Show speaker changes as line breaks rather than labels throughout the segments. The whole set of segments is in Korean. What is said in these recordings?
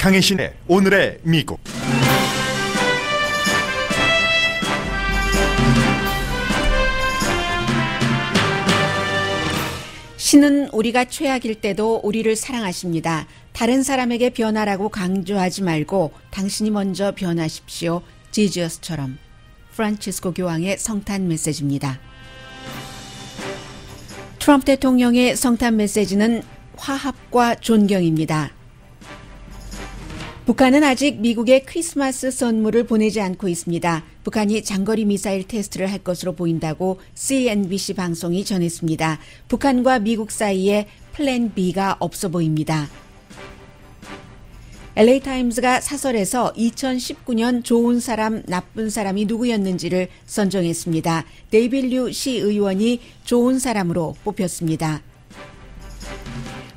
강혜신의 오늘의 미국.
신은 우리가 최악일 때도 우리를 사랑하십니다. 다른 사람에게 변하라고 강조하지 말고 당신이 먼저 변하십시오. 지저스처럼. 프란치스코 교황의 성탄 메시지입니다. 트럼프 대통령의 성탄 메시지는 화합과 존경입니다. 북한은 아직 미국에 크리스마스 선물을 보내지 않고 있습니다. 북한이 장거리 미사일 테스트를 할 것으로 보인다고 CNBC 방송이 전했습니다. 북한과 미국 사이에 플랜 B가 없어 보입니다. LA타임스가 사설에서 2019년 좋은 사람, 나쁜 사람이 누구였는지를 선정했습니다. 데이빌 시 의원이 좋은 사람으로 뽑혔습니다.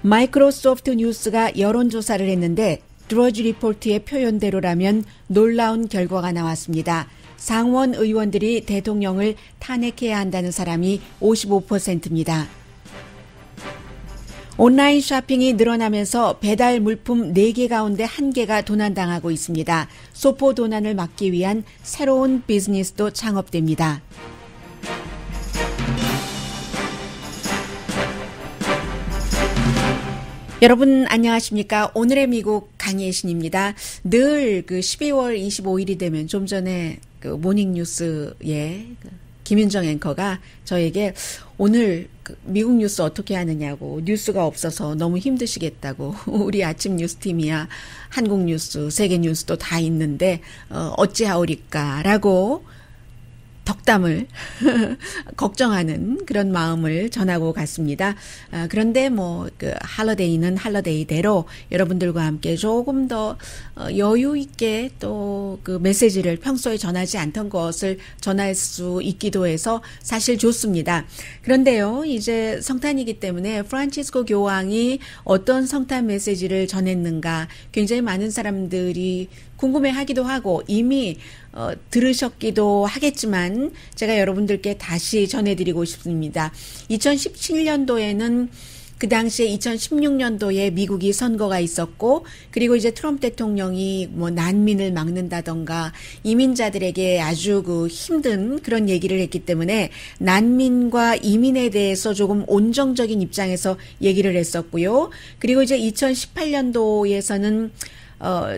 마이크로소프트 뉴스가 여론조사를 했는데 드러지 리포트의 표현대로라면 놀라운 결과가 나왔습니다. 상원 의원들이 대통령을 탄핵해야 한다는 사람이 55%입니다. 온라인 쇼핑이 늘어나면서 배달 물품 4개 가운데 1개가 도난당하고 있습니다. 소포 도난을 막기 위한 새로운 비즈니스도 창업됩니다. 여러분 안녕하십니까? 오늘의 미국 강예신입니다. 늘 12월 25일이 되면 좀 전에 모닝뉴스에 김윤정 앵커가 저에게 오늘 미국 뉴스 어떻게 하느냐고, 뉴스가 없어서 너무 힘드시겠다고, 우리 아침 뉴스팀이야 한국 뉴스, 세계 뉴스도 다 있는데 어찌하오리까라고 덕담을 걱정하는 그런 마음을 전하고 갔습니다. 그런데 할러데이는 할러데이대로 여러분들과 함께 조금 더 여유 있게 또 그 메시지를 평소에 전하지 않던 것을 전할 수 있기도 해서 사실 좋습니다. 그런데요, 이제 성탄이기 때문에 프란치스코 교황이 어떤 성탄 메시지를 전했는가 굉장히 많은 사람들이 궁금해하기도 하고 이미 들으셨기도 하겠지만 제가 여러분들께 다시 전해드리고 싶습니다. 2017년도에는 그 당시에 2016년도에 미국이 선거가 있었고, 그리고 이제 트럼프 대통령이 난민을 막는다던가 이민자들에게 아주 힘든 그런 얘기를 했기 때문에 난민과 이민에 대해서 조금 온정적인 입장에서 얘기를 했었고요. 그리고 이제 2018년도에서는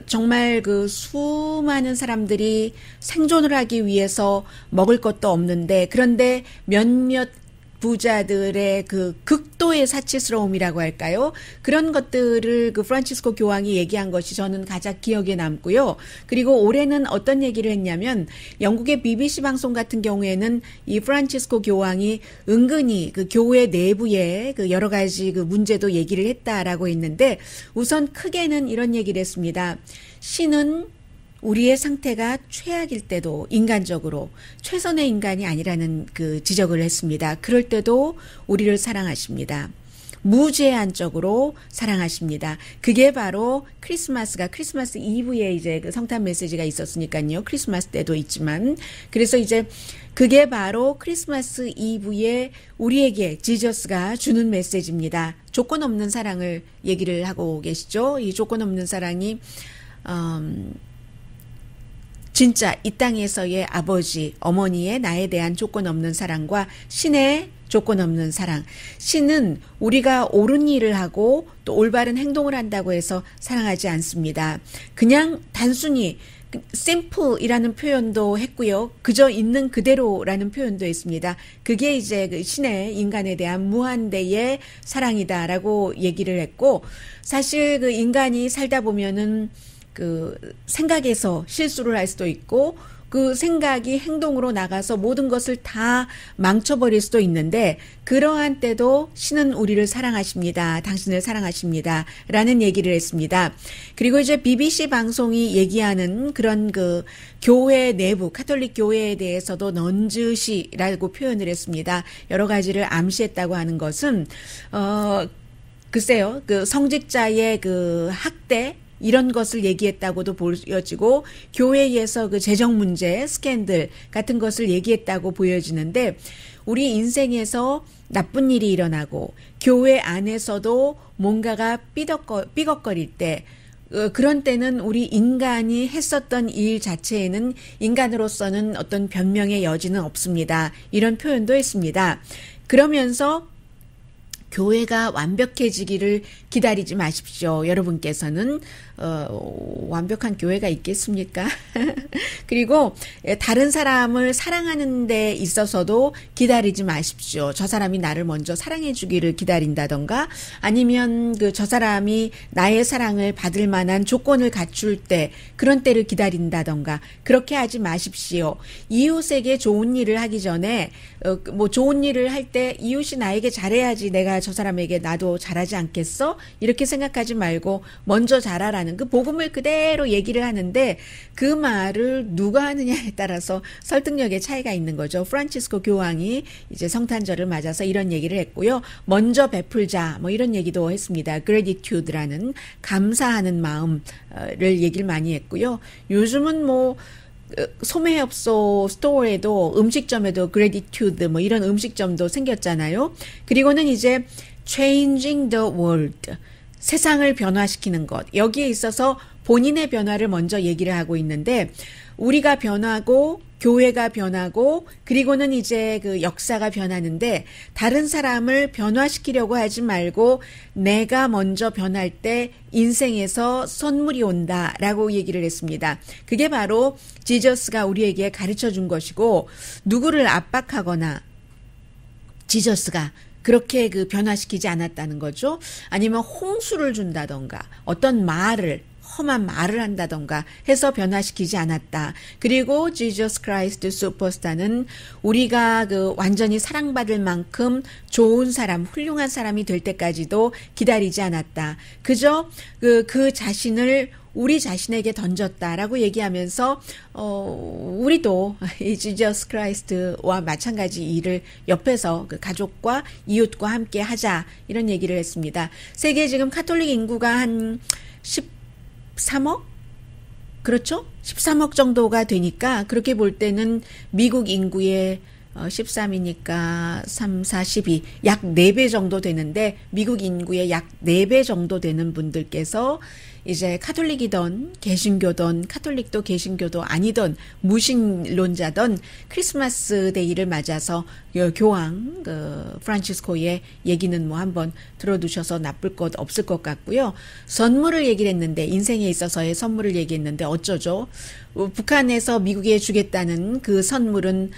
정말 수많은 사람들이 생존을 하기 위해서 먹을 것도 없는데, 그런데 몇몇 부자들의 극도의 사치스러움이라고 할까요? 그런 것들을 프란치스코 교황이 얘기한 것이 저는 가장 기억에 남고요. 그리고 올해는 어떤 얘기를 했냐면, 영국의 BBC 방송 같은 경우에는 이 프란치스코 교황이 은근히 교회 내부에 여러 가지 문제도 얘기를 했다라고 했는데, 우선 크게는 이런 얘기를 했습니다. 신은 우리의 상태가 최악일 때도 인간적으로 최선의 인간이 아니라는 지적을 했습니다. 그럴 때도 우리를 사랑하십니다. 무제한적으로 사랑하십니다. 그게 바로 크리스마스 이브에 이제 성탄 메시지가 있었으니까요. 크리스마스 때도 있지만, 그래서 이제 그게 바로 크리스마스 이브에 우리에게 지저스가 주는 메시지입니다. 조건 없는 사랑을 얘기를 하고 계시죠. 이 조건 없는 사랑이 진짜 이 땅에서의 아버지, 어머니의 나에 대한 조건 없는 사랑과 신의 조건 없는 사랑. 신은 우리가 옳은 일을 하고 또 올바른 행동을 한다고 해서 사랑하지 않습니다. 그냥 단순히 simple이라는 표현도 했고요. 그저 있는 그대로라는 표현도 했습니다. 그게 이제 신의 인간에 대한 무한대의 사랑이다라고 얘기를 했고, 사실 인간이 살다 보면은 생각에서 실수를 할 수도 있고, 그 생각이 행동으로 나가서 모든 것을 다 망쳐버릴 수도 있는데, 그러한 때도 신은 우리를 사랑하십니다. 당신을 사랑하십니다. 라는 얘기를 했습니다. 그리고 이제 BBC 방송이 얘기하는 그런 교회 내부, 카톨릭 교회에 대해서도 넌지시라고 표현을 했습니다. 여러 가지를 암시했다고 하는 것은, 글쎄요, 성직자의 학대, 이런 것을 얘기했다고도 보여지고, 교회에서 재정 문제, 스캔들 같은 것을 얘기했다고 보여지는데, 우리 인생에서 나쁜 일이 일어나고 교회 안에서도 뭔가가 삐걱거릴 때 그런 때는 우리 인간이 했었던 일 자체에는 인간으로서는 어떤 변명의 여지는 없습니다. 이런 표현도 했습니다. 그러면서 교회가 완벽해지기를 기다리지 마십시오. 여러분께서는 완벽한 교회가 있겠습니까? 그리고 다른 사람을 사랑하는 데 있어서도 기다리지 마십시오. 저 사람이 나를 먼저 사랑해 주기를 기다린다던가 아니면 저 사람이 나의 사랑을 받을 만한 조건을 갖출 때 그런 때를 기다린다던가 그렇게 하지 마십시오. 이웃에게 좋은 일을 하기 전에 뭐 좋은 일을 할 때 이웃이 나에게 잘해야지 내가 저 사람에게 나도 잘하지 않겠어? 이렇게 생각하지 말고 먼저 잘하라는 그 복음을 그대로 얘기를 하는데 그 말을 누가 하느냐에 따라서 설득력의 차이가 있는 거죠. 프란치스코 교황이 이제 성탄절을 맞아서 이런 얘기를 했고요. 먼저 베풀자 뭐 이런 얘기도 했습니다. gratitude라는 감사하는 마음을 얘기를 많이 했고요. 요즘은 뭐 소매업소 스토어에도 음식점에도 gratitude 뭐 이런 음식점도 생겼잖아요. 그리고는 이제 changing the world 세상을 변화시키는 것 여기에 있어서 본인의 변화를 먼저 얘기를 하고 있는데 우리가 변하고 교회가 변하고 그리고는 이제 그 역사가 변하는데 다른 사람을 변화시키려고 하지 말고 내가 먼저 변할 때 인생에서 선물이 온다라고 얘기를 했습니다. 그게 바로 지저스가 우리에게 가르쳐 준 것이고 누구를 압박하거나 지저스가 그렇게 그 변화시키지 않았다는 거죠. 아니면 홍수를 준다던가 어떤 말을 험한 말을 한다던가 해서 변화시키지 않았다. 그리고 Jesus Christ Superstar는 우리가 그 완전히 사랑받을 만큼 좋은 사람, 훌륭한 사람이 될 때까지도 기다리지 않았다. 그저 그 자신을 우리 자신에게 던졌다라고 얘기하면서 우리도 이 지저스 크라이스트와 마찬가지 일을 옆에서 그 가족과 이웃과 함께 하자 이런 얘기를 했습니다. 세계 지금 카톨릭 인구가 한 13억? 그렇죠? 13억 정도가 되니까 그렇게 볼 때는 미국 인구의 13이니까 3, 4, 12, 약 4배 정도 되는데 미국 인구의 약 4배 정도 되는 분들께서 이제 카톨릭이던 개신교던 카톨릭도 개신교도 아니던 무신론자던 크리스마스 데이를 맞아서 교황 프란치스코의 얘기는 뭐 한번 들어두셔서 나쁠 것 없을 것 같고요. 선물을 얘기를 했는데 인생에 있어서의 선물을 얘기했는데 어쩌죠? 북한에서 미국에 주겠다는 그 선물은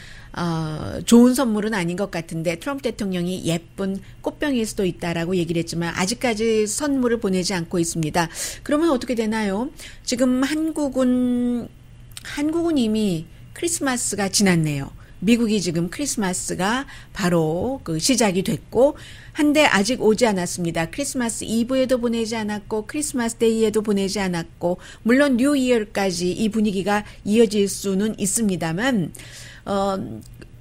좋은 선물은 아닌 것 같은데 트럼프 대통령이 예쁜 꽃병일 수도 있다라고 얘기를 했지만 아직까지 선물을 보내지 않고 있습니다. 그러면 어떻게 되나요? 지금 한국은 이미 크리스마스가 지났네요. 미국이 지금 크리스마스가 바로 그 시작이 됐고 한데 아직 오지 않았습니다. 크리스마스 이브에도 보내지 않았고 크리스마스 데이에도 보내지 않았고 물론 뉴 이어까지 이 분위기가 이어질 수는 있습니다만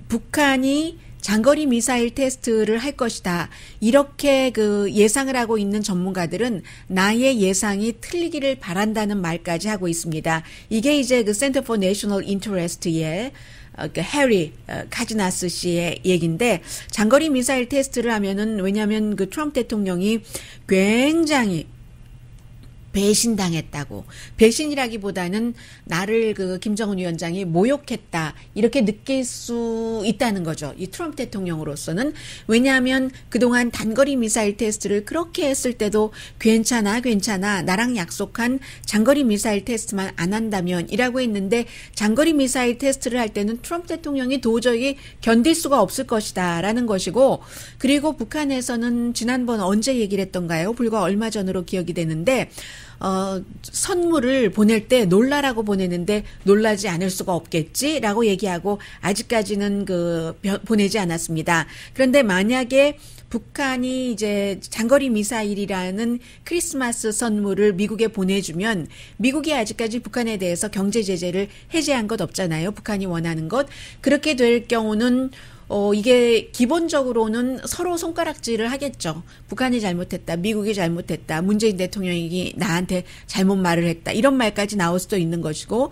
북한이 장거리 미사일 테스트를 할 것이다. 이렇게 그 예상을 하고 있는 전문가들은 나의 예상이 틀리기를 바란다는 말까지 하고 있습니다. 이게 이제 그 Center for National Interest의 그 해리 카지나스 씨의 얘기인데 장거리 미사일 테스트를 하면은 왜냐하면 그 트럼프 대통령이 굉장히 배신당했다고 배신이라기보다는 나를 그 김정은 위원장이 모욕했다 이렇게 느낄 수 있다는 거죠. 이 트럼프 대통령으로서는 왜냐하면 그동안 단거리 미사일 테스트를 그렇게 했을 때도 괜찮아 나랑 약속한 장거리 미사일 테스트만 안 한다면 이라고 했는데 장거리 미사일 테스트를 할 때는 트럼프 대통령이 도저히 견딜 수가 없을 것이다 라는 것이고 그리고 북한에서는 지난번 언제 얘기를 했던가요? 불과 얼마 전으로 기억이 되는데 선물을 보낼 때 놀라라고 보내는데 놀라지 않을 수가 없겠지라고 얘기하고 아직까지는 보내지 않았습니다. 그런데 만약에 북한이 이제 장거리 미사일이라는 크리스마스 선물을 미국에 보내주면 미국이 아직까지 북한에 대해서 경제 제재를 해제한 것 없잖아요. 북한이 원하는 것. 그렇게 될 경우는 이게 기본적으로는 서로 손가락질을 하겠죠. 북한이 잘못했다, 미국이 잘못했다, 문재인 대통령이 나한테 잘못 말을 했다, 이런 말까지 나올 수도 있는 것이고,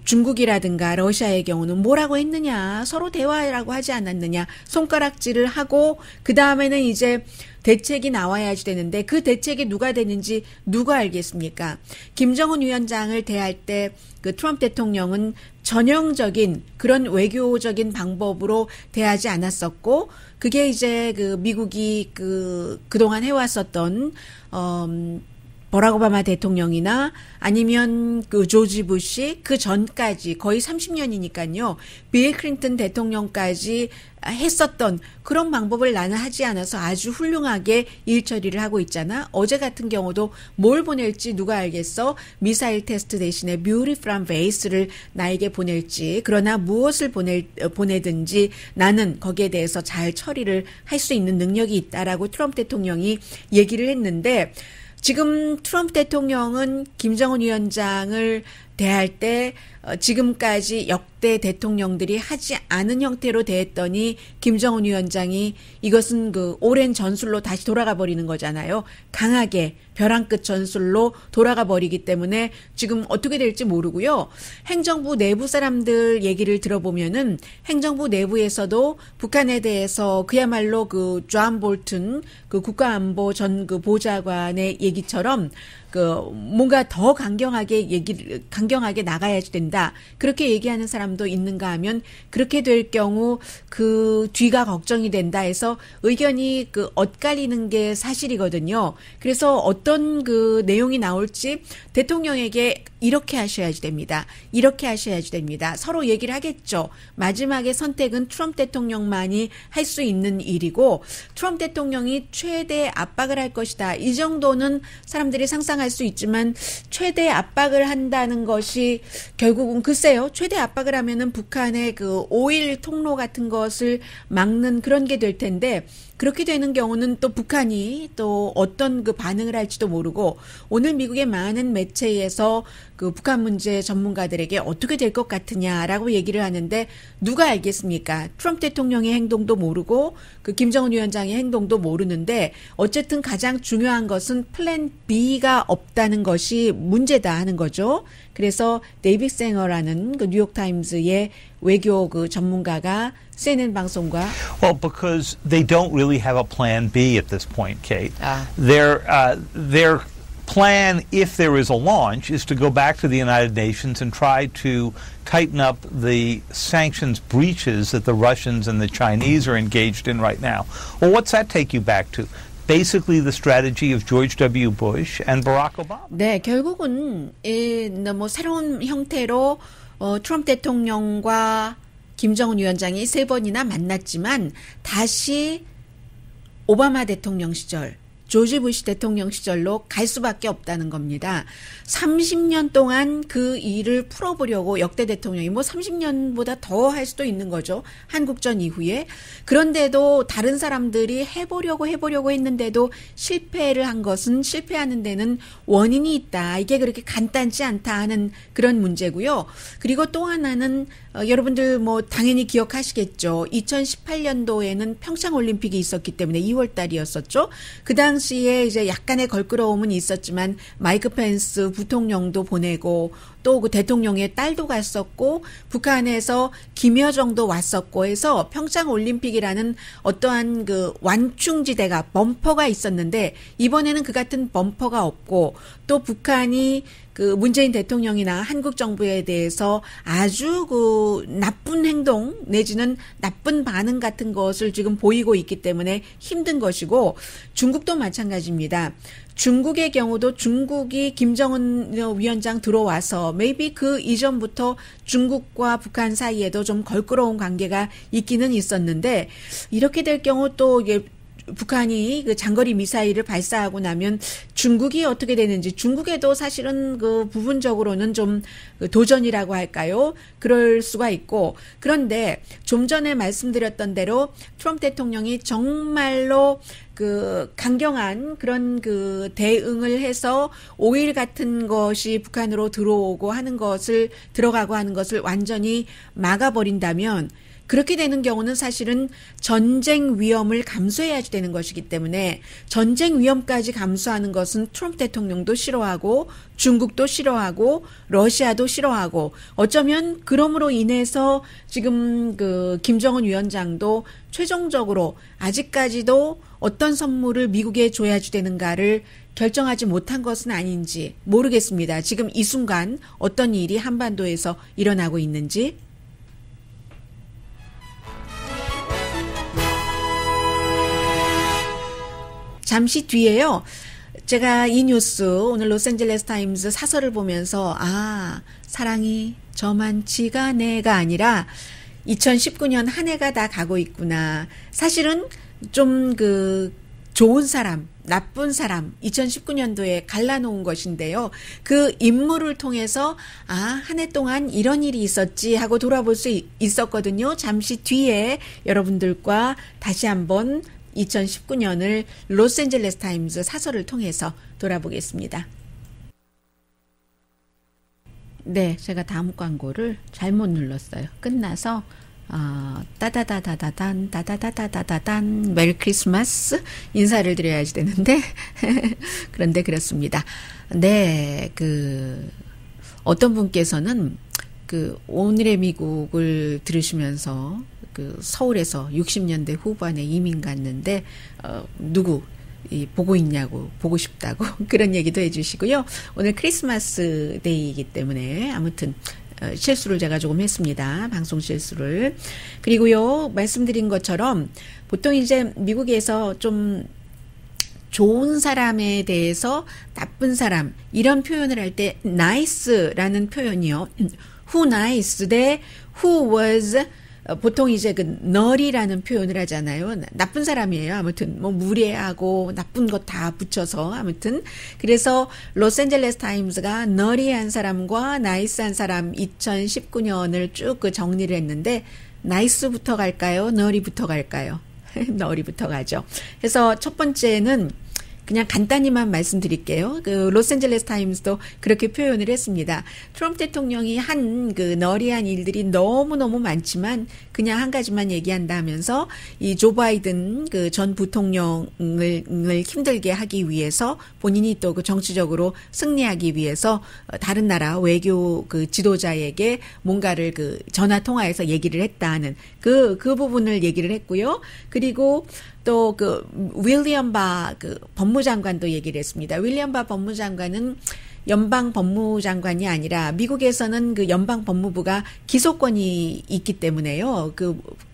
중국이라든가 러시아의 경우는 뭐라고 했느냐, 서로 대화라고 하지 않았느냐, 손가락질을 하고, 그 다음에는 이제 대책이 나와야지 되는데 그 대책이 누가 되는지 누가 알겠습니까? 김정은 위원장을 대할 때 그 트럼프 대통령은 전형적인 그런 외교적인 방법으로 대하지 않았었고, 그게 이제 그 미국이 그동안 해왔었던, 버락 오바마 대통령이나 아니면 그 조지 부시 그 전까지 거의 30년이니까요. 빌 클린턴 대통령까지 했었던 그런 방법을 나는 하지 않아서 아주 훌륭하게 일 처리를 하고 있잖아. 어제 같은 경우도 뭘 보낼지 누가 알겠어? 미사일 테스트 대신에 뷰티풀한 베이스를 나에게 보낼지, 그러나 무엇을 보내든지 나는 거기에 대해서 잘 처리를 할 수 있는 능력이 있다라고 트럼프 대통령이 얘기를 했는데, 지금 트럼프 대통령은 김정은 위원장을 대할 때 지금까지 역대 대통령들이 하지 않은 형태로 대했더니 김정은 위원장이 이것은 그 오랜 전술로 다시 돌아가 버리는 거잖아요. 강하게 벼랑 끝 전술로 돌아가 버리기 때문에 지금 어떻게 될지 모르고요. 행정부 내부 사람들 얘기를 들어보면은 행정부 내부에서도 북한에 대해서 그야말로 그 존 볼튼 그 국가안보 전 그 보좌관의 얘기처럼 그 뭔가 더 강경하게 나가야지 된다. 그렇게 얘기하는 사람도 있는가 하면 그렇게 될 경우 그 뒤가 걱정이 된다 해서 의견이 그 엇갈리는 게 사실이거든요. 그래서 어떤 그 내용이 나올지 대통령에게 이렇게 하셔야지 됩니다. 이렇게 하셔야지 됩니다. 서로 얘기를 하겠죠. 마지막에 선택은 트럼프 대통령만이 할 수 있는 일이고, 트럼프 대통령이 최대 압박을 할 것이다. 이 정도는 사람들이 상상할 수 있지만 최대 압박을 한다는 것이 결국은 글쎄요. 최대 압박을 하면은 북한의 그 오일 통로 같은 것을 막는 그런 게 될 텐데, 그렇게 되는 경우는 또 북한이 또 어떤 그 반응을 할지도 모르고, 오늘 미국의 많은 매체에서 그 북한 문제 전문가들에게 어떻게 될 것 같으냐라고 얘기를 하는데 누가 알겠습니까? 트럼프 대통령의 행동도 모르고 그 김정은 위원장의 행동도 모르는데, 어쨌든 가장 중요한 것은 플랜 B가 없다는 것이 문제다 하는 거죠. 그래서 데이빗 생어라는 그 뉴욕타임즈의 외교 그 전문가가 CNN 방송과
Well, because they don't really have a plan B at this point, Kate. Their plan, if there is a launch, is to go back to the United Nations and try to tighten up the sanctions breaches that the Russians and the Chinese are engaged in right now. Well, what's that take you back to? Basically the strategy of George W. Bush and Barack Obama.
네, 결국은 뭐 새로운 형태로 트럼프 대통령과 김정은 위원장이 3번이나 만났지만 다시 오바마 대통령 시절, 조지 부시 대통령 시절로 갈 수밖에 없다는 겁니다. 30년 동안 그 일을 풀어보려고 역대 대통령이 뭐 30년보다 더 할 수도 있는 거죠. 한국전 이후에. 그런데도 다른 사람들이 해보려고 했는데도 실패를 한 것은, 실패하는 데는 원인이 있다. 이게 그렇게 간단치 않다 하는 그런 문제고요. 그리고 또 하나는 여러분들 뭐 당연히 기억하시겠죠. 2018년도에는 평창올림픽이 있었기 때문에 2월 달이었었죠. 그 당시에 이제 약간의 걸끄러움은 있었지만 마이크 펜스 부통령도 보내고 또 그 대통령의 딸도 갔었고 북한에서 김여정도 왔었고 해서 평창올림픽이라는 어떠한 그 완충지대가 범퍼가 있었는데 이번에는 그 같은 범퍼가 없고 또 북한이 그 문재인 대통령이나 한국 정부에 대해서 아주 그 나쁜 행동 내지는 나쁜 반응 같은 것을 지금 보이고 있기 때문에 힘든 것이고 중국도 마찬가지입니다. 중국의 경우도 중국이 김정은 위원장 들어와서 maybe 그 이전부터 중국과 북한 사이에도 좀 걸끄러운 관계가 있기는 있었는데 이렇게 될 경우 또 이게 북한이 그 장거리 미사일을 발사하고 나면 중국이 어떻게 되는지 중국에도 사실은 그 부분적으로는 좀 도전이라고 할까요? 그럴 수가 있고 그런데 좀 전에 말씀드렸던 대로 트럼프 대통령이 정말로 그 강경한 그런 그 대응을 해서 오일 같은 것이 북한으로 들어가고 하는 것을 완전히 막아버린다면 그렇게 되는 경우는 사실은 전쟁 위험을 감수해야 되는 것이기 때문에 전쟁 위험까지 감수하는 것은 트럼프 대통령도 싫어하고 중국도 싫어하고 러시아도 싫어하고 어쩌면 그럼으로 인해서 지금 그 김정은 위원장도 최종적으로 아직까지도 어떤 선물을 미국에 줘야 되는가를 결정하지 못한 것은 아닌지 모르겠습니다. 지금 이 순간 어떤 일이 한반도에서 일어나고 있는지. 잠시 뒤에요. 제가 이 뉴스 오늘 로스앤젤레스 타임즈 사설을 보면서 사랑이 저만치가 내가 아니라 2019년 한 해가 다 가고 있구나. 사실은 좀 좋은 사람, 나쁜 사람 2019년도에 갈라놓은 것인데요. 그 인물을 통해서 한 해 동안 이런 일이 있었지 하고 돌아볼 수 있었거든요. 잠시 뒤에 여러분들과 다시 한번 2019년을 로스앤젤레스 타임즈 사설을 통해서 돌아보겠습니다. 네, 제가 다음 광고를 잘못 눌렀어요. 끝나서 따다다다다단 따다다다다단 메리 크리스마스 인사를 드려야지 되는데 그런데 그렇습니다. 네, 어떤 분께서는 오늘의 미국을 들으시면서 서울에서 60년대 후반에 이민 갔는데 누구 보고 있냐고, 보고 싶다고 그런 얘기도 해주시고요. 오늘 크리스마스 데이이기 때문에 아무튼 실수를 제가 조금 했습니다. 방송 실수를. 그리고요, 말씀드린 것처럼 보통 이제 미국에서 좀 좋은 사람에 대해서 나쁜 사람 이런 표현을 할 때 nice라는 표현이요. who nice 대 who was 보통 이제 널이라는 표현을 하잖아요. 나쁜 사람이에요. 아무튼 무례하고 나쁜 것 다 붙여서 아무튼 그래서 로스앤젤레스 타임즈가 널이한 사람과 나이스한 사람 2019년을 쭉 정리를 했는데 나이스부터 갈까요? 널이부터 갈까요? 널이부터 가죠. 그래서 첫 번째는 그냥 간단히만 말씀드릴게요. 로스앤젤레스 타임스도 그렇게 표현을 했습니다. 트럼프 대통령이 한 너리한 일들이 너무너무 많지만 그냥 한 가지만 얘기한다 하면서 이 조 바이든 전 부통령을 힘들게 하기 위해서 본인이 또 정치적으로 승리하기 위해서 다른 나라 외교 지도자에게 뭔가를 전화 통화해서 얘기를 했다는 그 부분을 얘기를 했고요. 그리고 또 윌리엄 바 법무장관도 얘기를 했습니다. 윌리엄 바 법무장관은 연방 법무장관이 아니라 미국에서는 연방 법무부가 기소권이 있기 때문에요.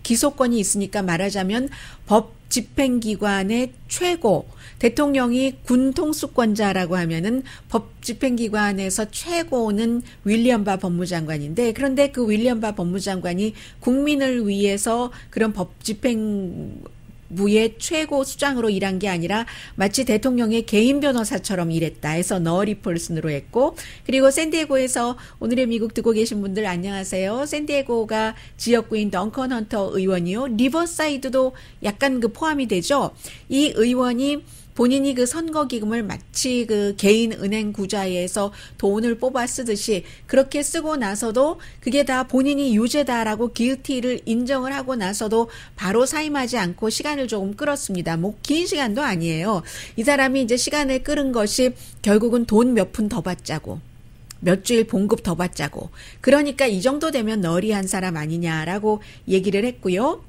기소권이 있으니까 말하자면 법 집행기관의 최고, 대통령이 군 통수권자라고 하면은 법 집행기관에서 최고는 윌리엄 바 법무장관인데, 그런데 윌리엄 바 법무장관이 국민을 위해서 그런 법 집행 부의 최고 수장으로 일한 게 아니라 마치 대통령의 개인 변호사처럼 일했다 해서 너리 펄슨으로 했고, 그리고 샌디에고에서 오늘의 미국 듣고 계신 분들 안녕하세요. 샌디에고가 지역구인 덩컨 헌터 의원이요. 리버사이드도 약간 포함이 되죠. 이 의원이 본인이 선거 기금을 마치 개인 은행 구좌에서 돈을 뽑아 쓰듯이 그렇게 쓰고 나서도 그게 다 본인이 유죄다라고 기일티를 인정을 하고 나서도 바로 사임하지 않고 시간을 조금 끌었습니다. 긴 시간도 아니에요. 이 사람이 이제 시간을 끌은 것이 결국은 돈 몇 푼 더 받자고, 몇 주일 봉급 더 받자고, 그러니까 이 정도 되면 너리한 사람 아니냐라고 얘기를 했고요.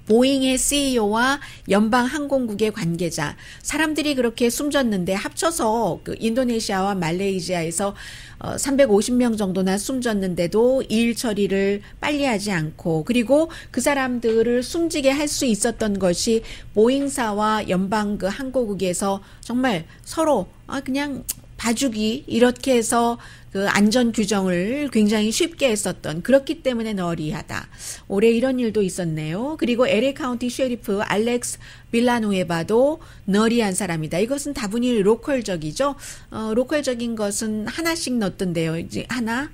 보잉의 CEO와 연방항공국의 관계자, 사람들이 그렇게 숨졌는데 합쳐서 인도네시아와 말레이시아에서 350명 정도나 숨졌는데도 일 처리를 빨리 하지 않고, 그리고 그 사람들을 숨지게 할 수 있었던 것이 보잉사와 연방 항공국에서 정말 서로 그냥 봐주기 이렇게 해서 안전 규정을 굉장히 쉽게 했었던, 그렇기 때문에 너리하다. 올해 이런 일도 있었네요. 그리고 LA 카운티 셰리프 알렉스 빌라누에바도 너리한 사람이다. 이것은 다분히 로컬적이죠. 로컬적인 것은 하나씩 넣었던데요. 이제 하나,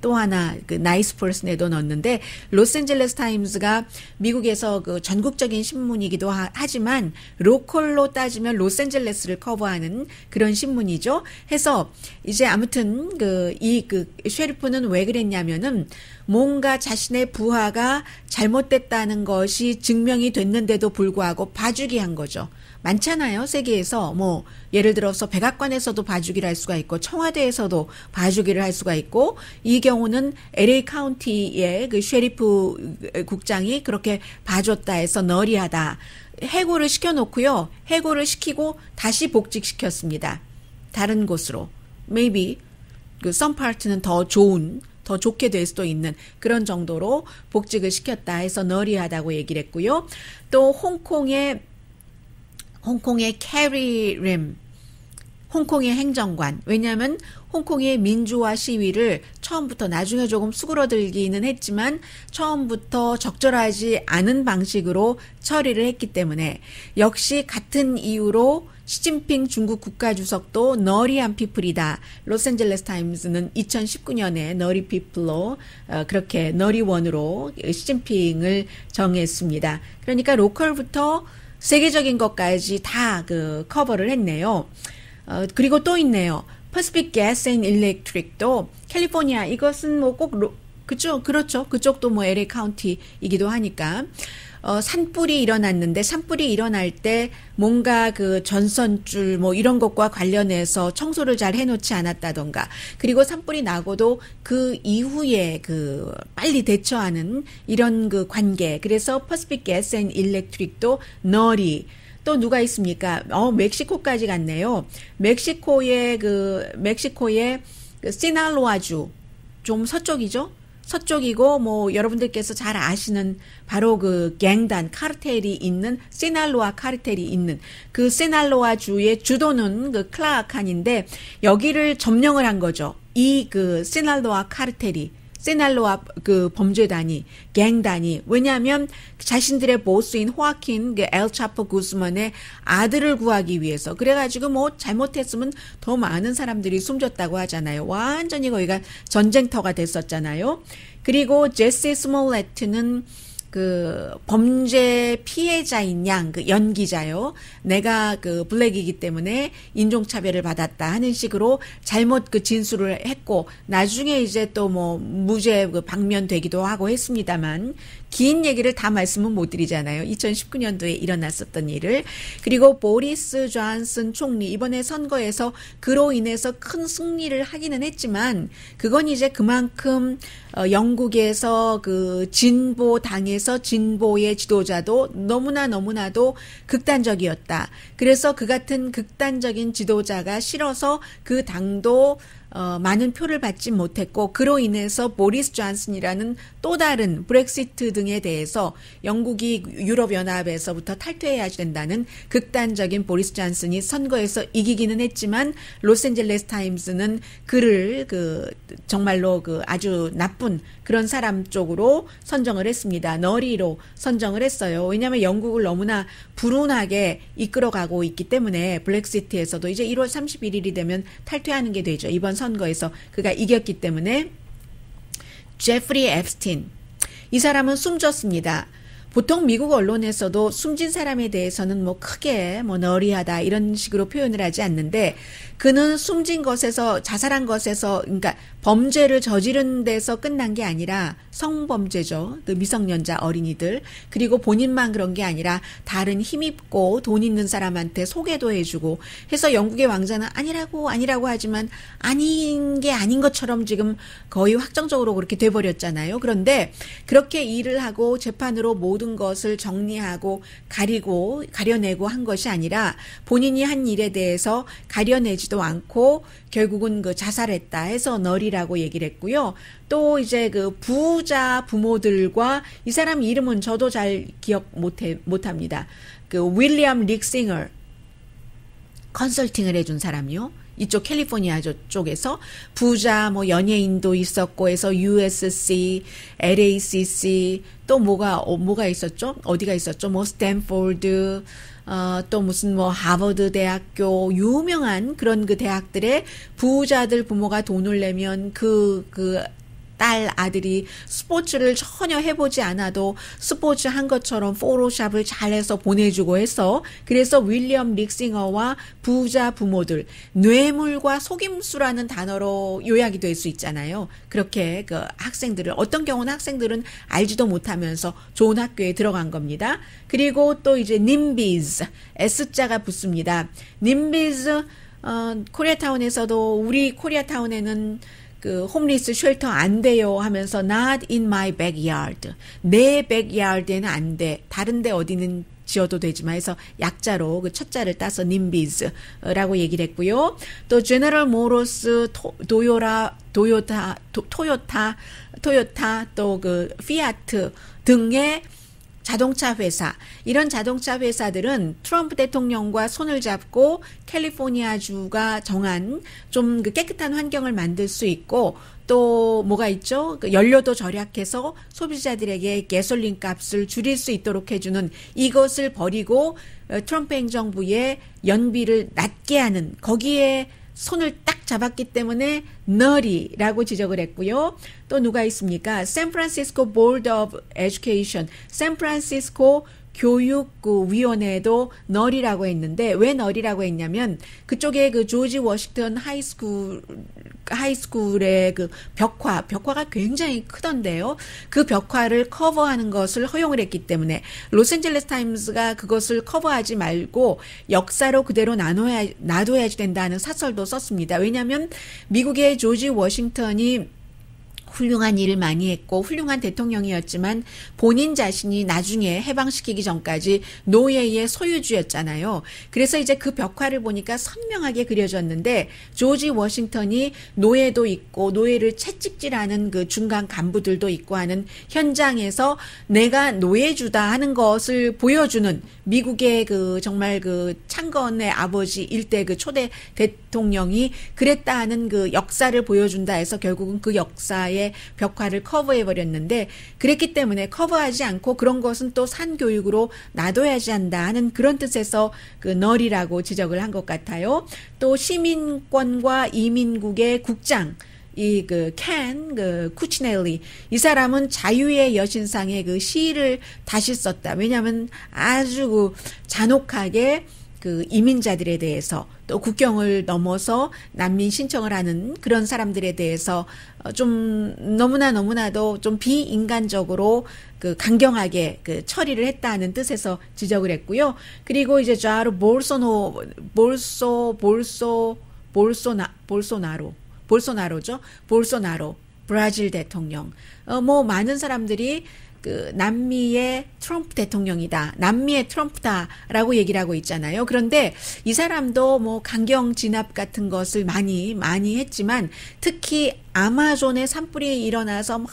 또 하나 그 나이스 퍼슨에도 넣었는데 로스앤젤레스 타임스가 미국에서 그 전국적인 신문이기도 하지만 로컬로 따지면 로스앤젤레스를 커버하는 그런 신문이죠. 해서 이제 아무튼 그 셰리프는 왜 그랬냐면은 뭔가 자신의 부하가 잘못됐다는 것이 증명이 됐는데도 불구하고 봐주기 한 거죠. 많잖아요. 세계에서 뭐 예를 들어서 백악관에서도 봐주기를 할 수가 있고 청와대에서도 봐주기를 할 수가 있고 이 경우는 LA 카운티의 그 셰리프 국장이 그렇게 봐줬다 해서 너리하다. 해고를 시켜놓고요. 해고를 시키고 다시 복직시켰습니다. 다른 곳으로. Maybe 그 some part는 더 좋게 될 수도 있는 그런 정도로 복직을 시켰다 해서 너리하다고 얘기를 했고요. 또 홍콩의 캐리 림, 홍콩의 행정관. 왜냐하면 홍콩의 민주화 시위를 처음부터 나중에 조금 수그러들기는 했지만 처음부터 적절하지 않은 방식으로 처리를 했기 때문에 역시 같은 이유로 시진핑 중국 국가주석도 너리한 피플이다. 로스앤젤레스 타임스는 2019년에 너리 피플로 그렇게 너리원으로 시진핑을 정했습니다. 그러니까 로컬부터 세계적인 것까지 다 그 커버를 했네요. 그리고 또 있네요. 퍼시픽 가스 앤 일렉트릭도 캘리포니아 이것은 뭐 꼭 그렇죠. 그쪽도 뭐 LA 카운티이기도 하니까 산불이 일어났는데 산불이 일어날 때 뭔가 그 전선줄 뭐 이런 것과 관련해서 청소를 잘 해놓지 않았다던가 그리고 산불이 나고도 그 이후에 그 빨리 대처하는 이런 그 관계 그래서 퍼시픽 가스 앤 일렉트릭도 너리 또 누가 있습니까? 멕시코까지 갔네요. 멕시코의 그 시날로아주 좀 서쪽이고 뭐 여러분들께서 잘 아시는 바로 그 갱단 카르텔이 있는 시날로아 카르텔이 있는 그 시날로아 주의 주도는 그 클라칸인데 여기를 점령을 한 거죠. 이 그 시날로아 카르텔이 시날로아 그 범죄단이 갱단이 왜냐하면 자신들의 보스인 호아킨 그 엘 차포 구스만의 아들을 구하기 위해서 그래가지고 뭐 잘못했으면 더 많은 사람들이 숨졌다고 하잖아요. 완전히 거기가 전쟁터가 됐었잖아요. 그리고 제시 스몰레트는 그 범죄 피해자인 양, 그 연기자요. 내가 그 블랙이기 때문에 인종차별을 받았다 하는 식으로 잘못 그 진술을 했고, 나중에 이제 또 뭐 무죄 그 방면되기도 하고 했습니다만, 긴 얘기를 다 말씀은 못 드리잖아요. 2019년도에 일어났었던 일을. 그리고 보리스 존슨 총리 이번에 선거에서 그로 인해서 큰 승리를 하기는 했지만 그건 이제 그만큼 영국에서 그 진보당에서 진보의 지도자도 너무나도 극단적이었다. 그래서 그 같은 극단적인 지도자가 싫어서 그 당도 많은 표를 받지 못했고 그로 인해서 보리스 존슨이라는 또 다른 브렉시트 등에 대해서 영국이 유럽연합에서부터 탈퇴해야 된다는 극단적인 보리스 존슨이 선거에서 이기기는 했지만 로스앤젤레스 타임스는 그를 그 정말로 그 아주 나쁜 그런 사람 쪽으로 선정을 했습니다. 너리로 선정을 했어요. 왜냐하면 영국을 너무나 불운하게 이끌어가고 있기 때문에 브렉시트에서도 이제 1월 31일이 되면 탈퇴하는 게 되죠. 이번 선거에서 그가 이겼기 때문에. 제프리 앱스틴 이 사람은 숨졌습니다. 보통 미국 언론에서도 숨진 사람에 대해서는 뭐 크게 뭐 너리하다 이런 식으로 표현을 하지 않는데 그는 숨진 것에서 자살한 것에서 그러니까 범죄를 저지른 데서 끝난 게 아니라 성범죄죠. 그 미성년자 어린이들 그리고 본인만 그런 게 아니라 다른 힘있고 돈 있는 사람한테 소개도 해주고 해서 영국의 왕자는 아니라고 하지만 아닌 게 아닌 것처럼 지금 거의 확정적으로 그렇게 돼버렸잖아요. 그런데 그렇게 일을 하고 재판으로 모든 것을 정리하고 가려내고 한 것이 아니라 본인이 한 일에 대해서 가려내지도 않고 결국은 그 자살했다 해서 너리라고 얘기를 했고요. 또 이제 그 부자 부모들과 이 사람 이름은 저도 잘 기억 못합니다. 그 윌리엄 릭싱어 컨설팅을 해준 사람이요. 이쪽 캘리포니아 쪽에서 부자 뭐 연예인도 있었고 해서 USC, LACC 또 뭐가 있었죠? 어디가 있었죠? 뭐 스탠포드 또 무슨 뭐 하버드 대학교 유명한 그런 그 대학들의 부자들 부모가 돈을 내면 그 딸, 아들이 스포츠를 전혀 해보지 않아도 스포츠 한 것처럼 포토샵을 잘해서 보내주고 해서 그래서 윌리엄 릭싱어와 부자 부모들, 뇌물과 속임수라는 단어로 요약이 될 수 있잖아요. 그렇게 그 학생들을 어떤 경우는 학생들은 알지도 못하면서 좋은 학교에 들어간 겁니다. 그리고 또 이제 님비즈, S자가 붙습니다. 님비즈 코리아타운에서도 우리 코리아타운에는 그 홈리스 쉘터 안 돼요 하면서 not in my backyard. 내 backyard에는 안 돼. 다른 데 어디는 지어도 되지만 해서 약자로 그 첫자를 따서 님비즈라고 얘기를 했고요. 또 제너럴 모로스, 토요타 또 그 피아트 등의 자동차 회사, 이런 자동차 회사들은 트럼프 대통령과 손을 잡고 캘리포니아주가 정한 좀 그 깨끗한 환경을 만들 수 있고 또 뭐가 있죠? 그 연료도 절약해서 소비자들에게 가솔린 값을 줄일 수 있도록 해주는 이것을 버리고 트럼프 행정부의 연비를 낮게 하는 거기에 손을 딱 잡았기 때문에 너리라고 지적을 했고요. 또 누가 있습니까? 샌프란시스코 보드 오브 에듀케이션, 샌프란시스코 교육위원회도 너리라고 했는데 왜 너리라고 했냐면 그쪽에 그 조지 워싱턴 하이스쿨의 그 벽화가 굉장히 크던데요. 그 벽화를 커버하는 것을 허용을 했기 때문에 로스앤젤레스 타임스가 그것을 커버하지 말고 역사로 그대로 놔둬야지 된다는 사설도 썼습니다. 왜냐하면 미국의 조지 워싱턴이 훌륭한 일을 많이 했고 훌륭한 대통령이었지만 본인 자신이 나중에 해방시키기 전까지 노예의 소유주였잖아요. 그래서 이제 그 벽화를 보니까 선명하게 그려졌는데 조지 워싱턴이 노예도 있고 노예를 채찍질하는 그 중간 간부들도 있고 하는 현장에서 내가 노예주다 하는 것을 보여주는 미국의 그 정말 그 창건의 아버지 일대 그 초대 대통령이 그랬다 하는 그 역사를 보여준다 해서 결국은 그 역사의 벽화를 커버해버렸는데 그랬기 때문에 커버하지 않고 그런 것은 또 산교육으로 놔둬야지 한다 하는 그런 뜻에서 그 널이라고 지적을 한 것 같아요. 또 시민권과 이민국의 국장 이 그 쿠치넬리 이 사람은 자유의 여신상의 그 시를 다시 썼다. 왜냐하면 아주 그 잔혹하게 그 이민자들에 대해서 또 국경을 넘어서 난민 신청을 하는 그런 사람들에 대해서 좀 너무나도 좀 비인간적으로 그 강경하게 그 처리를 했다는 뜻에서 지적을 했고요. 그리고 이제 자르 볼소나로 브라질 대통령. 뭐 많은 사람들이 그 남미의 트럼프 대통령이다. 남미의 트럼프다라고 얘기를 하고 있잖아요. 그런데 이 사람도 뭐 강경 진압 같은 것을 많이 했지만 특히 아마존에 산불이 일어나서 막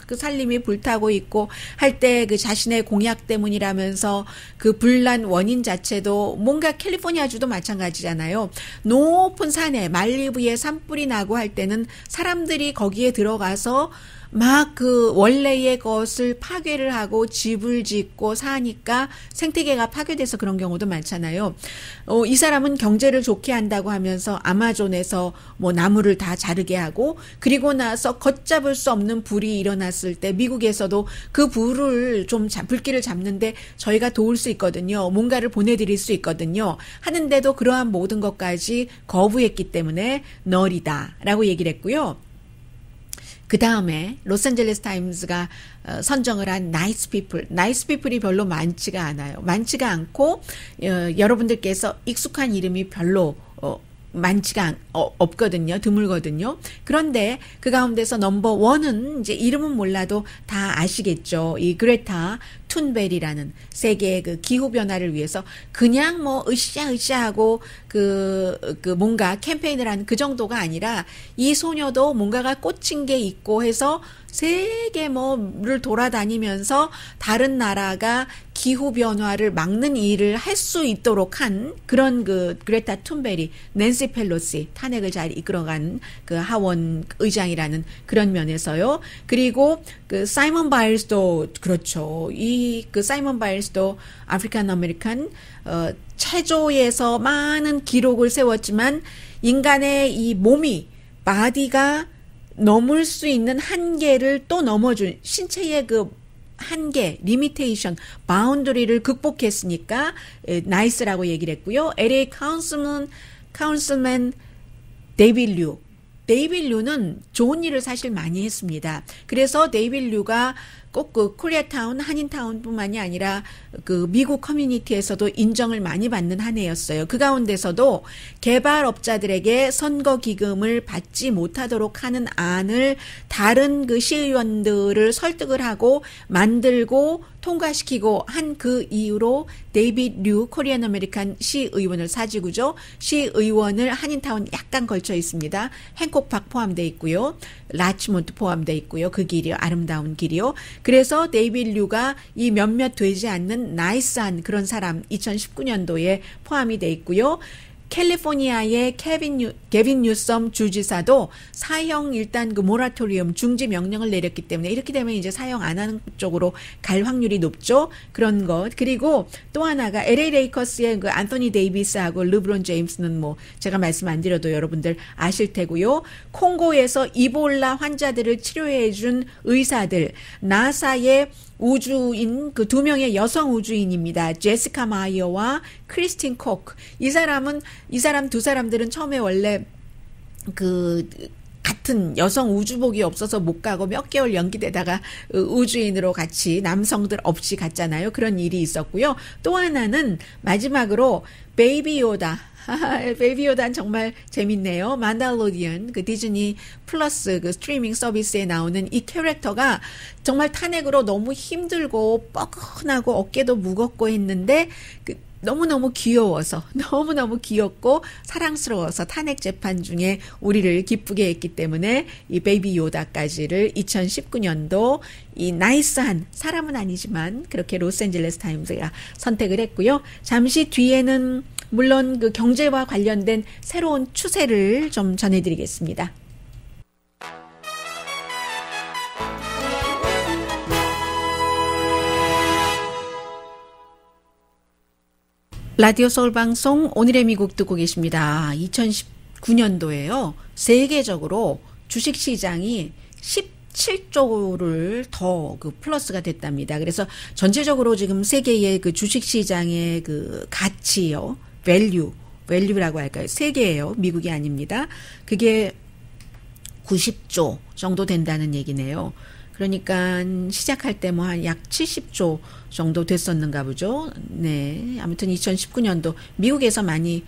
그 산림이 불타고 있고 할 때 그 자신의 공약 때문이라면서 그 불난 원인 자체도 뭔가 캘리포니아주도 마찬가지잖아요. 높은 산에 말리부에 산불이 나고 할 때는 사람들이 거기에 들어가서 막 그 원래의 것을 파괴를 하고 집을 짓고 사니까 생태계가 파괴돼서 그런 경우도 많잖아요. 이 사람은 경제를 좋게 한다고 하면서 아마존에서 뭐 나무를 다 자르게 하고 그리고 나서 걷잡을 수 없는 불이 일어났을 때 미국에서도 그 불을 좀 불길을 잡는데 저희가 도울 수 있거든요. 뭔가를 보내드릴 수 있거든요. 하는데도 그러한 모든 것까지 거부했기 때문에 널이다라고 얘기를 했고요. 그 다음에 로스앤젤레스 타임스가 선정을 한 나이스 피플이 별로 많지가 않아요. 많지가 않고 여러분들께서 익숙한 이름이 별로 많지가 없거든요. 드물거든요. 그런데 그 가운데서 넘버 원은 이제 이름은 몰라도 다 아시겠죠. 이 그레타 툰베리라는 세계의 그 기후변화를 위해서 그냥 뭐 으쌰으쌰하고 그 뭔가 캠페인을 하는 그 정도가 아니라 이 소녀도 뭔가가 꽂힌 게 있고 해서 세계 뭐를 돌아다니면서 다른 나라가 기후변화를 막는 일을 할 수 있도록 한 그런 그 그레타 툰베리, 낸시 펠로시 탄핵을 잘 이끌어간 그 하원 의장이라는 그런 면에서요. 그리고 그 사이먼 바일스도 그렇죠. 이 그 사이먼 바일스도 아프리칸 아메리칸 체조에서 많은 기록을 세웠지만 인간의 이 몸이 바디가 넘을 수 있는 한계를 또 넘어준 신체의 그 한계, 리미테이션, 바운더리를 극복했으니까 나이스라고 얘기를 했고요. LA 카운슬맨 데이빗 류. 데이빗 류는 좋은 일을 사실 많이 했습니다. 그래서 데이빗 류가 꼭 그 코리아타운, 한인타운뿐만이 아니라 그 미국 커뮤니티에서도 인정을 많이 받는 한 해였어요. 그 가운데서도 개발업자들에게 선거 기금을 받지 못하도록 하는 안을 다른 그 시의원들을 설득을 하고 만들고 통과시키고 한 그 이후로 데이빗 류 코리안 아메리칸 시의원을 사지구죠. 시의원을 한인타운 약간 걸쳐 있습니다. 행콕팍 포함되어 있고요. 라치몬트 포함되어 있고요. 그 길이요. 아름다운 길이요. 그래서 데이빗 류가 이 몇몇 되지 않는 나이스한 그런 사람 2019년도에 포함이 돼 있고요. 캘리포니아의 게빈 뉴섬 주지사도 사형 일단 그 모라토리엄 중지 명령을 내렸기 때문에 이렇게 되면 이제 사형 안 하는 쪽으로 갈 확률이 높죠. 그런 것. 그리고 또 하나가 LA 레이커스의 그 안토니 데이비스하고 르브론 제임스는 뭐 제가 말씀 안 드려도 여러분들 아실 테고요. 콩고에서 이볼라 환자들을 치료해 준 의사들, 나사의 우주인 그 두 명의 여성 우주인입니다. 제시카 마이어와 크리스틴 코크. 이 사람 두 사람들은 처음에 원래 그 같은 여성 우주복이 없어서 못 가고 몇 개월 연기되다가 우주인으로 같이 남성들 없이 갔잖아요. 그런 일이 있었고요. 또 하나는 마지막으로 베이비 요다. 베이비 요다는 정말 재밌네요. 만달로디언 그 디즈니 플러스 그 스트리밍 서비스에 나오는 이 캐릭터가 정말 탄핵으로 너무 힘들고 뻐근하고 어깨도 무겁고 했는데 그 너무너무 귀여워서 너무너무 귀엽고 사랑스러워서 탄핵 재판 중에 우리를 기쁘게 했기 때문에 이 베이비 요다까지를 2019년도 이 나이스한 사람은 아니지만 그렇게 로스앤젤레스 타임스가 선택을 했고요. 잠시 뒤에는 물론 그 경제와 관련된 새로운 추세를 좀 전해드리겠습니다. 라디오 서울 방송 오늘의 미국 듣고 계십니다. 2019년도에요. 세계적으로 주식시장이 17조를 더 그 플러스가 됐답니다. 그래서 전체적으로 지금 세계의 그 주식시장의 그 가치요. 밸류라고 할까요? 세계예요. 미국이 아닙니다. 그게 90조 정도 된다는 얘기네요. 그러니까 시작할 때 뭐 한 약 70조 정도 됐었는가 보죠. 네. 아무튼 2019년도 미국에서 많이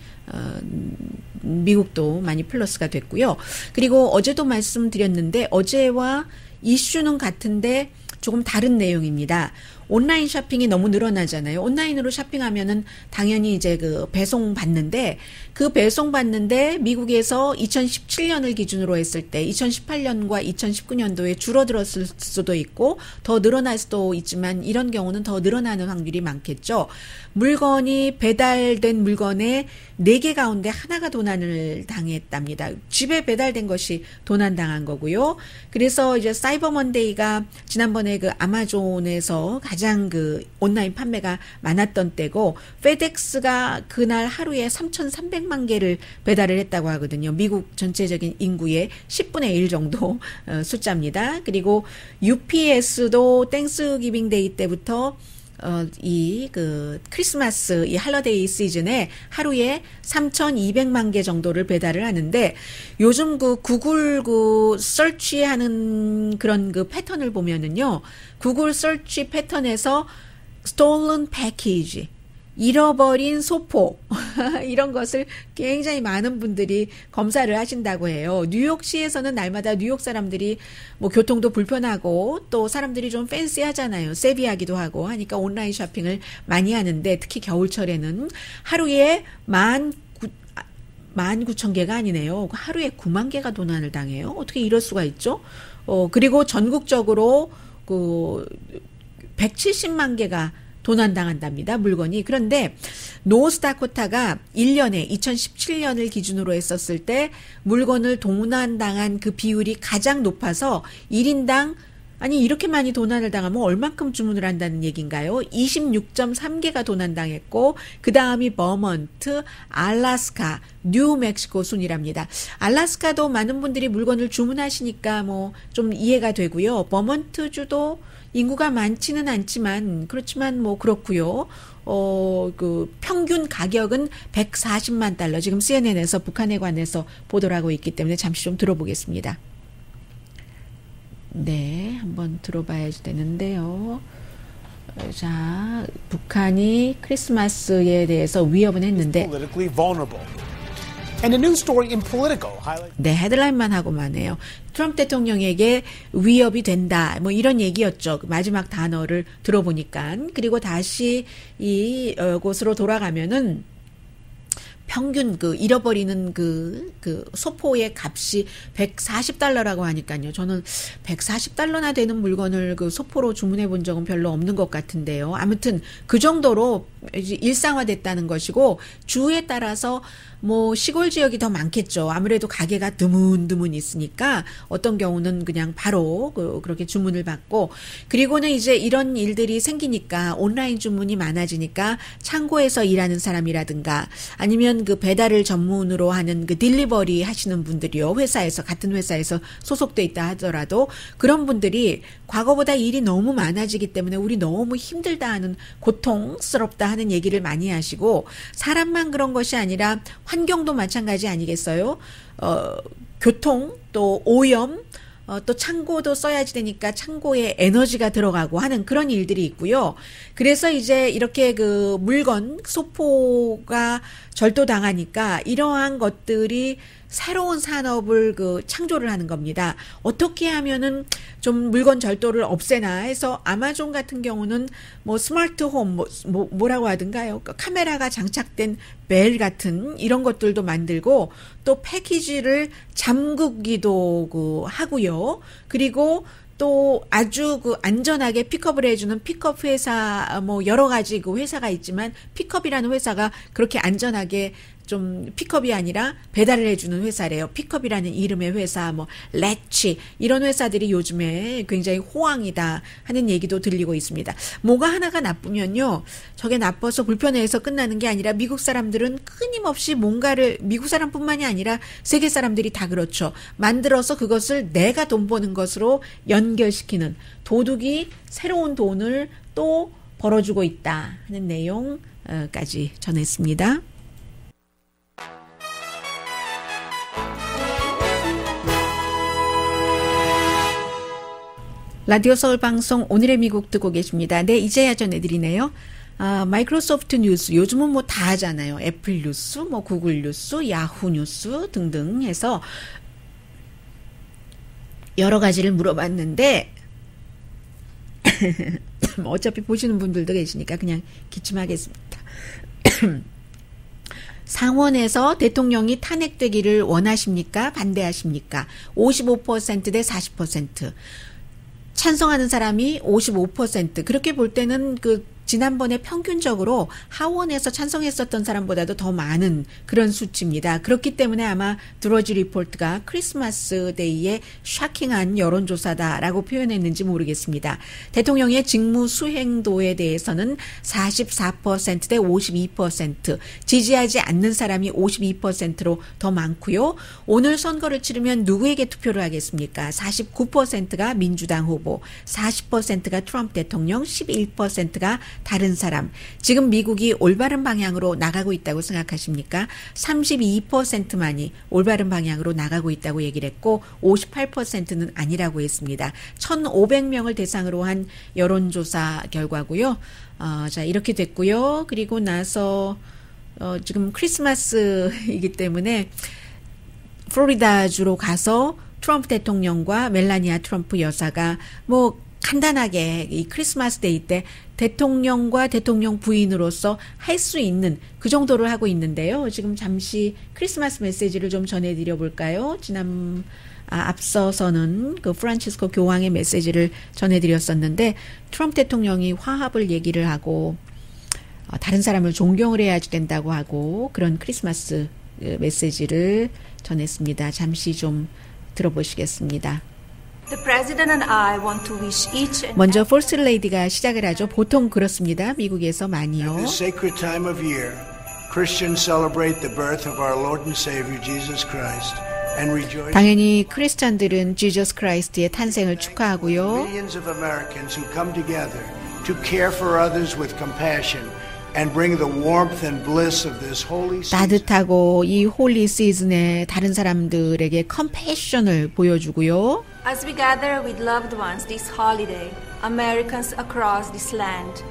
미국도 많이 플러스가 됐고요. 그리고 어제도 말씀드렸는데 어제와 이슈는 같은데 조금 다른 내용입니다. 온라인 쇼핑이 너무 늘어나잖아요. 온라인으로 쇼핑하면은 당연히 이제 그 배송 받는데 그 배송 받는데 미국에서 2017년을 기준으로 했을 때 2018년과 2019년도에 줄어들었을 수도 있고 더 늘어날 수도 있지만 이런 경우는 더 늘어나는 확률이 많겠죠. 물건이 배달된 물건의 4개 가운데 하나가 도난을 당했답니다. 집에 배달된 것이 도난당한 거고요. 그래서 이제 사이버 먼데이가 지난번에 그 아마존에서 가장 그 온라인 판매가 많았던 때고 페덱스가 그날 하루에 3,300만 개를 배달을 했다고 하거든요. 미국 전체적인 인구의 10분의 1 정도 숫자입니다. 그리고 UPS도 땡스기빙 데이 때부터 이 그 크리스마스 이 할러데이 시즌에 하루에 3,200만 개 정도를 배달을 하는데 요즘 그 구글 그 서치하는 그런 그 패턴을 보면은요. 구글 서치 패턴에서 stolen package 잃어버린 소포 이런 것을 굉장히 많은 분들이 검사를 하신다고 해요. 뉴욕시에서는 날마다 뉴욕 사람들이 뭐 교통도 불편하고 또 사람들이 좀 팬시하잖아요. 세비하기도 하고 하니까 온라인 쇼핑을 많이 하는데 특히 겨울철에는 하루에 19,000개가 아니네요. 하루에 9만 개가 도난을 당해요. 어떻게 이럴 수가 있죠? 그리고 전국적으로 그 170만 개가 도난당한답니다. 물건이. 그런데 노스다코타가 1년에 2017년을 기준으로 했었을 때 물건을 도난당한 그 비율이 가장 높아서 1인당 아니 이렇게 많이 도난을 당하면 얼만큼 주문을 한다는 얘기인가요? 26.3개가 도난당했고 그 다음이 버먼트, 알래스카, 뉴멕시코 순이랍니다. 알래스카도 많은 분들이 물건을 주문하시니까 뭐 좀 이해가 되고요. 버먼트 주도 인구가 많지는 않지만 그렇지만 뭐 그렇고요. 그 평균 가격은 140만 달러. 지금 CNN에서 북한에 관해서 보도를 하고 있기 때문에 잠시 좀 들어보겠습니다. 네, 한번 들어봐야 되는데요. 자, 북한이 크리스마스에 대해서 위협은 했는데 네, 헤드라인만 하고만 해요. 트럼프 대통령에게 위협이 된다. 뭐 이런 얘기였죠. 마지막 단어를 들어보니까. 그리고 다시 이곳으로 돌아가면은 평균 잃어버리는 소포의 값이 140달러라고 하니까요. 저는 140달러나 되는 물건을 소포로 주문해 본 적은 별로 없는 것 같은데요. 아무튼 그 정도로 일상화됐다는 것이고 주에 따라서 뭐 시골 지역이 더 많겠죠. 아무래도 가게가 드문드문 있으니까 어떤 경우는 그냥 바로 그렇게 주문을 받고 그리고는 이제 이런 일들이 생기니까 온라인 주문이 많아지니까 창고에서 일하는 사람이라든가 아니면 배달을 전문으로 하는 딜리버리 하시는 분들이요. 회사에서 같은 회사에서 소속돼 있다 하더라도 그런 분들이 과거보다 일이 너무 많아지기 때문에 우리 너무 힘들다 하는 고통스럽다 하는 얘기를 많이 하시고 사람만 그런 것이 아니라 환경도 마찬가지 아니겠어요? 교통 또 오염 또 창고도 써야지 되니까 창고에 에너지가 들어가고 하는 그런 일들이 있고요. 그래서 이제 이렇게 물건 소포가 절도당하니까 이러한 것들이 새로운 산업을 창조를 하는 겁니다. 어떻게 하면은 좀 물건 절도를 없애나 해서 아마존 같은 경우는 뭐 스마트홈 뭐라고 하던가요? 카메라가 장착된 벨 같은 이런 것들도 만들고 또 패키지를 잠그기도 하고요. 그리고 또 아주 안전하게 픽업을 해주는 픽업 회사 뭐 여러 가지 회사가 있지만 픽업이라는 회사가 그렇게 안전하게 좀 픽업이 아니라 배달을 해주는 회사래요. 픽업이라는 이름의 회사, 뭐 렛치 이런 회사들이 요즘에 굉장히 호황이다 하는 얘기도 들리고 있습니다. 뭐가 하나가 나쁘면요, 저게 나빠서 불편해서 끝나는 게 아니라 미국 사람들은 끊임없이 뭔가를 미국 사람뿐만이 아니라 세계 사람들이 다 그렇죠. 만들어서 그것을 내가 돈 버는 것으로 연결시키는 도둑이 새로운 돈을 또 벌어주고 있다 하는 내용까지 전했습니다. 라디오 서울 방송 오늘의 미국 듣고 계십니다. 네, 이제야 전해드리네요. 마이크로소프트 뉴스 요즘은 뭐 다 하잖아요. 애플 뉴스, 뭐 구글 뉴스, 야후 뉴스 등등 해서 여러 가지를 물어봤는데 어차피 보시는 분들도 계시니까 그냥 기침하겠습니다. 상원에서 대통령이 탄핵되기를 원하십니까? 반대하십니까? 55% 대 40%. 찬성하는 사람이 55%. 그렇게 볼 때는 지난번에 평균적으로 하원에서 찬성했었던 사람보다도 더 많은 그런 수치입니다. 그렇기 때문에 아마 드러지 리포트가 크리스마스 데이에 샤킹한 여론조사다라고 표현했는지 모르겠습니다. 대통령의 직무 수행도에 대해서는 44% 대 52%, 지지하지 않는 사람이 52%로 더 많고요. 오늘 선거를 치르면 누구에게 투표를 하겠습니까? 49%가 민주당 후보, 40%가 트럼프 대통령, 11%가 다른 사람. 지금 미국이 올바른 방향으로 나가고 있다고 생각하십니까? 32%만이 올바른 방향으로 나가고 있다고 얘기를 했고 58%는 아니라고 했습니다. 1,500명을 대상으로 한 여론조사 결과고요. 자, 이렇게 됐고요. 그리고 나서 지금 크리스마스이기 때문에 플로리다주로 가서 트럼프 대통령과 멜라니아 트럼프 여사가 뭐 간단하게 이 크리스마스 데이 때 대통령과 대통령 부인으로서 할 수 있는 그 정도를 하고 있는데요. 지금 잠시 크리스마스 메시지를 좀 전해드려 볼까요? 앞서서는 프란치스코 교황의 메시지를 전해드렸었는데 트럼프 대통령이 화합을 얘기를 하고 다른 사람을 존경을 해야지 된다고 하고 그런 크리스마스 메시지를 전했습니다. 잠시 좀 들어보시겠습니다.
The President and I want to wish each and
먼저 First Lady가 시작을 하죠. 보통 그렇습니다. 미국에서 많이요.
At this sacred time of year, Christians celebrate the birth of our Lord and Savior Jesus Christ and rejoice.
당연히 크리스찬들은 지저스 크라이스트의 탄생을 축하하고요.
Millions of Americans who come together to care for others with compassion and bring the warmth and bliss of this holy season.
따뜻하고 이 홀리 시즌에 다른 사람들에게 컴패션을 보여주고요.
as we gather with loved ones this holiday, Americans across this land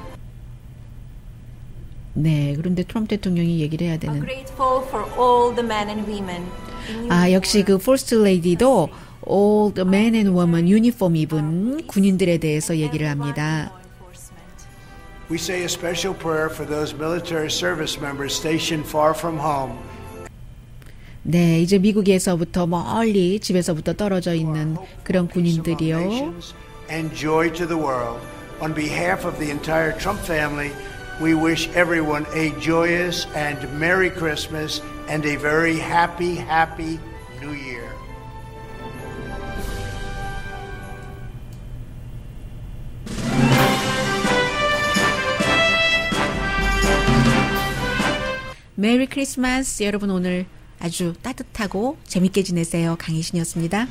네, 그런데 트럼프 대통령이 얘기를 해야
are
되는.
grateful for all the men and women. in
아, 역시 그 First Lady도 all the men and women 유니폼 입은 군인들에 대해서 얘기를 합니다.
We say a special prayer for those military service members stationed far from home.
네, 이제 미국에서부터 멀리 집에서부터 떨어져 있는 그런 군인들이요.
And joy to the world. On behalf of the entire Trump family, we wish everyone a joyous and Merry Christmas and a very happy, happy New Year.
메리 크리스마스. 여러분 오늘 아주 따뜻하고 재밌게 지내세요. 강희신이었습니다.